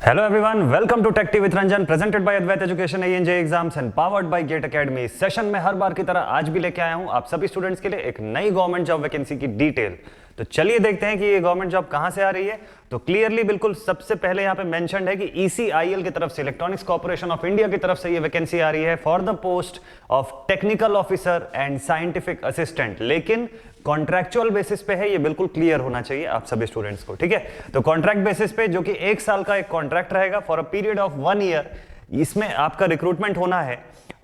Hello everyone, welcome to Tech Tea with Ranjan, presented by Advait Education ANJ Exams and powered by GATE Academy। Session में हर बार की तरह आज भी लेके आया हूं आप सभी स्टूडेंट्स के लिए एक नई गवर्नमेंट जॉब वैकेंसी की डिटेल। तो चलिए देखते हैं कि ये गवर्नमेंट जॉब कहां से आ रही है। तो क्लियरली बिल्कुल सबसे पहले यहां पे मेंशन्ड है कि ECIL की तरफ से, इलेक्ट्रॉनिक्स कॉर्पोरेशन ऑफ इंडिया की तरफ से ये वैकेंसी आ रही है for the post of technical officer and scientific assistant. लेकिन कॉन्ट्रैक्चुअल बेसिस पे है, ये बिल्कुल क्लियर होना चाहिए आप सभी स्टूडेंट्स को, ठीक है। तो कॉन्ट्रैक्ट बेसिस पे, जो कि 1 साल का एक कॉन्ट्रैक्ट रहेगा for a period of 1 year, इसमें आपका रिक्रूटमेंट होना है।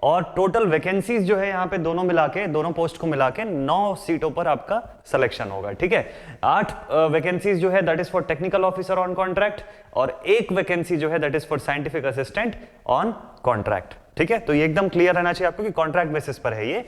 और टोटल वैकेंसीज जो है यहाँ पे दोनों पोस्ट को मिला के 9 सीटों पर आपका सिलेक्शन होगा, ठीक है। 8 वैकेंसीज जो है that is for technical officer on contract और 1 वैकेंसी जो है that is for scientific assistant on contract, ठीक है। तो ये एकदम क्लियर रहना चाहिए आपको कि कॉन्ट्रैक्ट बेसिस पर है ये।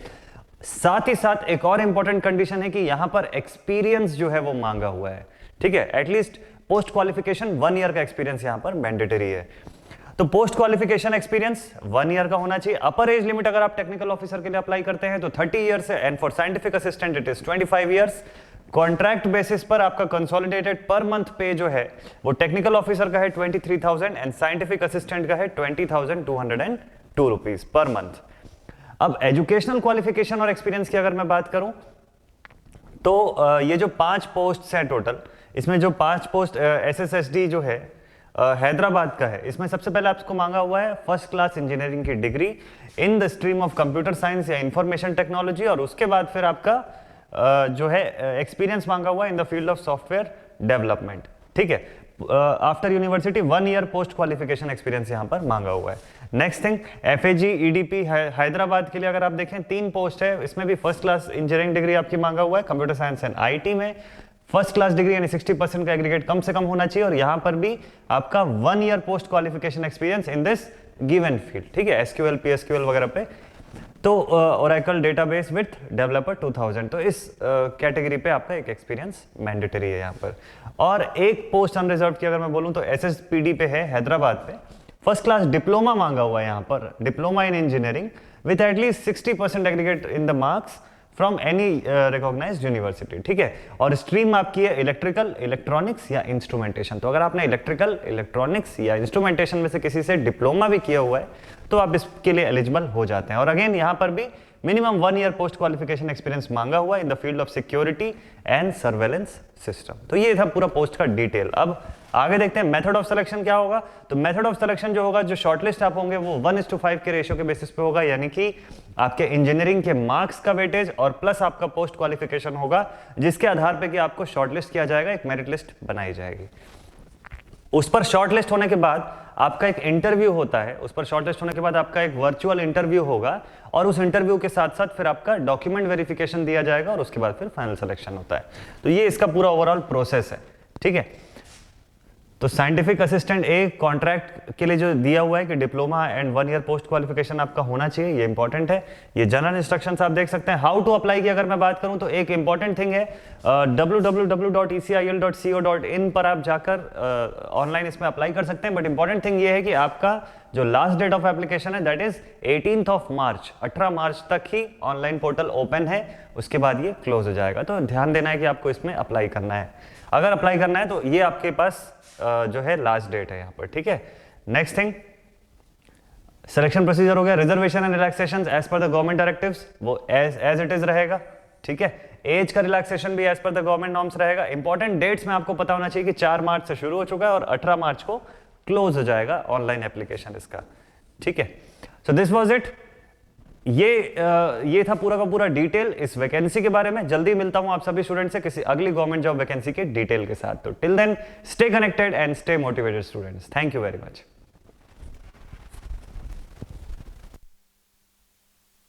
साथ ही साथ एक और इंपॉर्टेंट कंडीशन है कि यहां पर एक्सपीरियंस जो है वो मांगा हुआ है, ठीक है। एटलीस्ट पोस्ट क्वालिफिकेशन 1 ईयर का एक्सपीरियंस यहां पर मैंडेटरी है। तो पोस्ट क्वालिफिकेशन एक्सपीरियंस 1 ईयर का होना चाहिए। अपर एज लिमिट अगर आप टेक्निकल ऑफिसर के लिए अप्लाई करते हैं तो 30 ईयर्स है and for scientific assistant it is 25 years. Contract basis पर आपका कंसोलिडेटेड पर मंथ पे जो है वो टेक्निकल ऑफिसर का है 23,000 एंड साइंटिफिक असिस्टेंट का है 20,202 रुपीज पर मंथ। अब एजुकेशनल क्वालिफिकेशन और एक्सपीरियंस की अगर मैं बात करूं तो ये जो 5 पोस्ट हैं टोटल, इसमें जो 5 पोस्ट SSSD जो है हैदराबाद का है, इसमें सबसे पहले आपको मांगा हुआ है फर्स्ट क्लास इंजीनियरिंग की degree in the stream of computer science या इंफॉर्मेशन टेक्नोलॉजी, और उसके बाद फिर आपका जो है एक्सपीरियंस मांगा हुआ है in the field of software development, ठीक है। After university 1 year post qualification experience यहां पर मांगा हुआ है। Next thing, FAG EDP Hyderabad के लिए अगर आप देखें 3 पोस्ट है, इसमें भी फर्स्ट क्लास इंजीनियरिंग डिग्री आपकी मांगा हुआ है कंप्यूटर साइंस एंड IT में। फर्स्ट क्लास डिग्री यानी 60% का एग्रीगेट कम से कम होना चाहिए, और यहां पर भी आपका 1 year post qualification experience in this given field, ठीक है। SQL PSQL वगैरह पे। तो ओरेकल डेटाबेस विथ डेवलपर 2000, तो इस कैटेगरी पे आपका एक एक्सपीरियंस मैंडेटरी है यहाँ पर। और एक पोस्ट अनरिजर्व की अगर मैं बोलूँ तो SSPD पे है हैदराबाद पे, फर्स्ट क्लास डिप्लोमा मांगा हुआ है यहाँ पर, diploma in engineering with at least 60% aggregate in the marks from any recognised university, ठीक है। और स्ट्रीम आपकी है इलेक्ट्रिकल, इलेक्ट्रॉनिक्स या इंस्ट्रूमेंटेशन। तो अगर आपने इलेक्ट्रिकल, इलेक्ट्रॉनिक्स या इंस्ट्रूमेंटेशन में से किसी से डिप्लोमा भी किया हुआ है तो आप इसके लिए एलिजिबल हो जाते हैं। और अगेन यहाँ पर भी minimum 1 year post qualification experience मांगा हुआ in the field of security and surveillance system. तो ये था पूरा पोस्ट का डिटेल। अब आगे देखते हैं मेथड ऑफ सिलेक्शन क्या होगा। तो मेथड ऑफ सिलेक्शन जो होगा, जो शॉर्टलिस्ट आप होंगे वो 1:5 के रेशियो के बेसिस पे होगा, यानी कि आपके इंजीनियरिंग के मार्क्स का वेटेज और प्लस आपका पोस्ट क्वालिफिकेशन होगा, जिसके आधार पे कि आपको शॉर्टलिस्ट किया जाएगा, एक मेरिट लिस्ट बनाई जाएगी। उस पर शॉर्टलिस्ट होने के बाद आपका एक इंटरव्यू होता है, उस पर शॉर्टलिस्ट होने के बाद आपका एक वर्चुअल इंटरव्यू होगा, और उस इंटरव्यू के साथ साथ फिर आपका डॉक्यूमेंट वेरिफिकेशन दिया जाएगा, और उसके बाद फिर फाइनल सिलेक्शन होता है। तो ये इसका पूरा ओवरऑल प्रोसेस है, ठीक है। तो साइंटिफिक असिस्टेंट कॉन्ट्रैक्ट के लिए जो दिया हुआ है कि diploma and 1 year post qualification आपका होना चाहिए, ये इंपॉर्टेंट है। ये जनरल इंस्ट्रक्शंस आप देख सकते हैं। हाउ टू अप्लाई की अगर मैं बात करूं तो एक इंपॉर्टेंट थिंग है, www.ecil.co.in पर आप जाकर ऑनलाइन इसमें अप्लाई कर सकते हैं। बट इंपॉर्टेंट थिंग ये है कि आपका जो लास्ट डेट ऑफ एप्लीकेशन है दैट इज 18 मार्च, 18 मार्च तक ही ऑनलाइन पोर्टल ओपन है, उसके बाद ये क्लोज हो जाएगा। तो ध्यान देना है कि आपको इसमें अप्लाई करना है। अगर अप्लाई करना है तो ये आपके पास जो है लास्ट डेट है यहाँ पर, ठीक है। नेक्स्ट थिंग, सिलेक्शन प्रोसीजर हो गया। Reservation and relaxation as per the government directives वो एज इट इज रहेगा, ठीक है। एज का रिलैक्सेशन भी as per the government norms रहेगा। इंपॉर्टेंट डेट्स में आपको पता होना चाहिए कि 4 मार्च से शुरू हो चुका है और 18 मार्च को क्लोज हो जाएगा ऑनलाइन एप्लीकेशन इसका, ठीक है। So this was it. ये था पूरा का पूरा डिटेल इस वैकेंसी के बारे में। जल्दी मिलता हूं आप सभी स्टूडेंट से किसी अगली गवर्नमेंट जॉब वैकेंसी के डिटेल के साथ। तो till then stay connected and stay motivated students. Thank you very much.